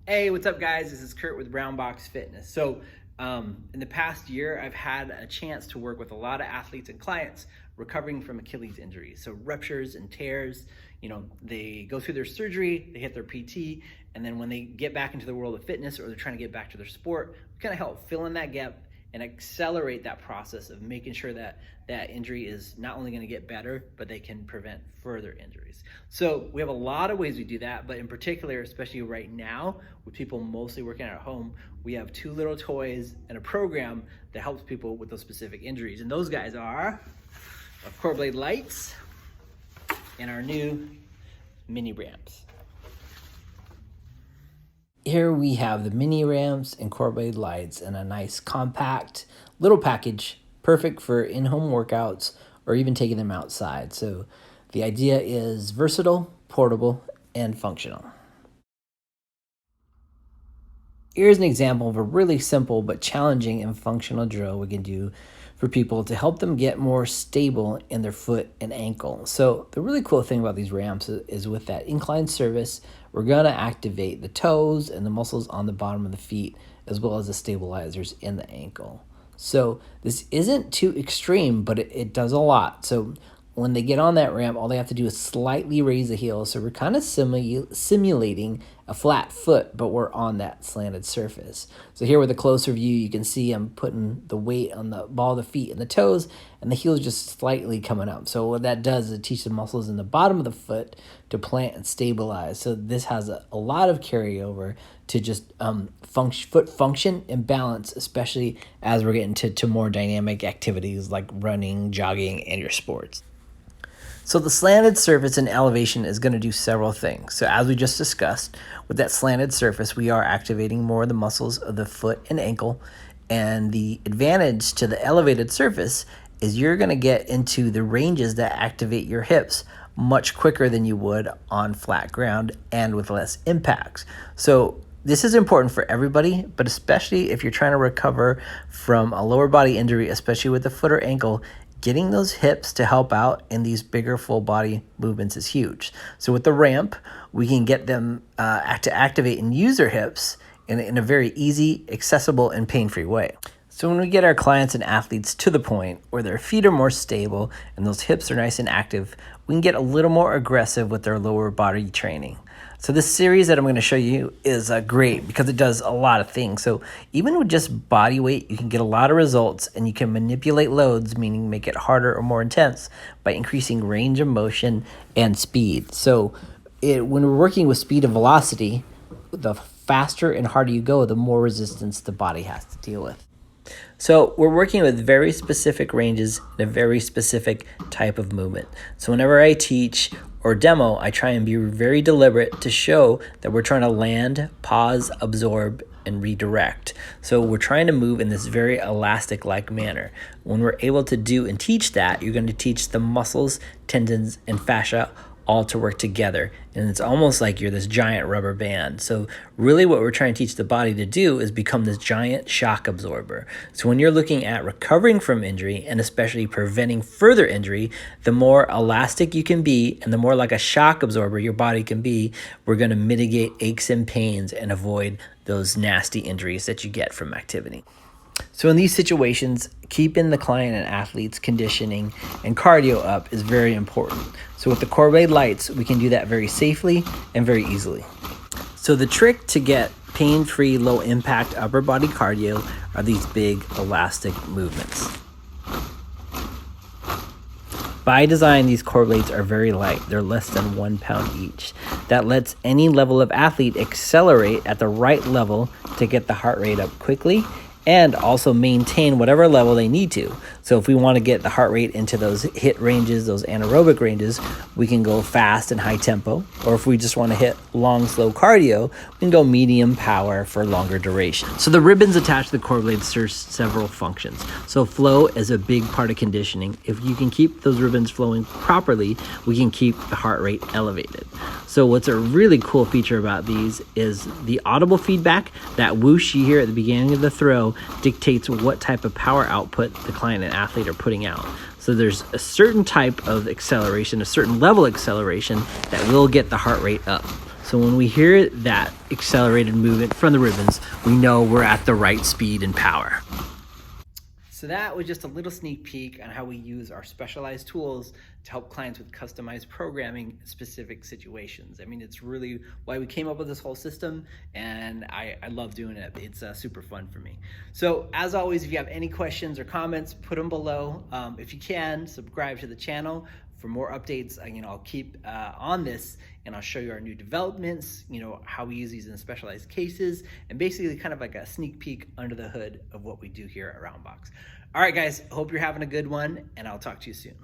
Hey, what's up guys? This is Kurt with Brown Box Fitness. So in the past year, I've had a chance to work with a lot of athletes and clients recovering from Achilles injuries. So ruptures and tears, they go through their surgery, they hit their PT, and then when they get back into the world of fitness or they're trying to get back to their sport, we kind of help fill in that gap and accelerate that process of making sure that that injury is not only going to get better, but they can prevent further injuries. So we have a lot of ways we do that, but in particular, especially right now, with people mostly working at home, we have two little toys and a program that helps people with those specific injuries. And those guys are our Coreblade lights and our new mini ramps. Here we have the mini ramps and Coreblade lights in a nice compact little package, perfect for in-home workouts or even taking them outside. So the idea is versatile, portable, and functional. Here's an example of a really simple but challenging and functional drill we can do for people to help them get more stable in their foot and ankle. So the really cool thing about these ramps is with that inclined surface, we're gonna activate the toes and the muscles on the bottom of the feet, as well as the stabilizers in the ankle. So this isn't too extreme, but it does a lot. So when they get on that ramp, all they have to do is slightly raise the heel. So we're kind of simulating a flat foot, but we're on that slanted surface. So here with a closer view, you can see I'm putting the weight on the ball of the feet and the toes, and the heel is just slightly coming up. So what that does is it teaches the muscles in the bottom of the foot to plant and stabilize. So this has a lot of carryover to just foot function and balance, especially as we're getting to more dynamic activities like running, jogging, and your sports. So the slanted surface and elevation is going to do several things. So as we just discussed, with that slanted surface, we are activating more of the muscles of the foot and ankle. And the advantage to the elevated surface is you're going to get into the ranges that activate your hips much quicker than you would on flat ground and with less impacts. So this is important for everybody, but especially if you're trying to recover from a lower body injury, especially with the foot or ankle. Getting those hips to help out in these bigger full body movements is huge. So with the ramp, we can get them to activate and use their hips in a very easy, accessible, and pain-free way. So when we get our clients and athletes to the point where their feet are more stable and those hips are nice and active, we can get a little more aggressive with their lower body training. So this series that I'm going to show you is great because it does a lot of things. So even with just body weight, you can get a lot of results, and you can manipulate loads, meaning make it harder or more intense by increasing range of motion and speed. So when we're working with speed and velocity, the faster and harder you go, the more resistance the body has to deal with. So we're working with very specific ranges and a very specific type of movement. So whenever I teach or demo, I try and be very deliberate to show that we're trying to land, pause, absorb, and redirect. So we're trying to move in this very elastic-like manner. When we're able to do and teach that, you're going to teach the muscles, tendons, and fascia all to work together. And it's almost like you're this giant rubber band. So really what we're trying to teach the body to do is become this giant shock absorber. So when you're looking at recovering from injury and especially preventing further injury, the more elastic you can be and the more like a shock absorber your body can be, we're going to mitigate aches and pains and avoid those nasty injuries that you get from activity. So in these situations, keeping the client and athlete's conditioning and cardio up is very important. So with the Coreblade lights, we can do that very safely and very easily. So the trick to get pain-free, low-impact upper body cardio are these big elastic movements. By design, these Coreblades are very light. They're less than 1 pound each. That lets any level of athlete accelerate at the right level to get the heart rate up quickly and also maintain whatever level they need to. So if we want to get the heart rate into those HIIT ranges, those anaerobic ranges, we can go fast and high tempo. Or if we just want to hit long, slow cardio, we can go medium power for longer duration. So the ribbons attached to the Coreblade serve several functions. So flow is a big part of conditioning. If you can keep those ribbons flowing properly, we can keep the heart rate elevated. So what's a really cool feature about these is the audible feedback. That whoosh you hear at the beginning of the throw dictates what type of power output the client and athlete are putting out. So there's a certain type of acceleration, a certain level acceleration that will get the heart rate up. So So when we hear that accelerated movement from the ribbons, we know we're at the right speed and power. So that was just a little sneak peek on how we use our specialized tools to help clients with customized programming in specific situations. I mean, it's really why we came up with this whole system, and I love doing it. It's super fun for me. So as always, if you have any questions or comments, put them below. If you can, subscribe to the channel for more updates. I'll keep on this, and I'll show you our new developments, how we use these in specialized cases, and basically kind of like a sneak peek under the hood of what we do here at Roundbox. All right, guys, hope you're having a good one, and I'll talk to you soon.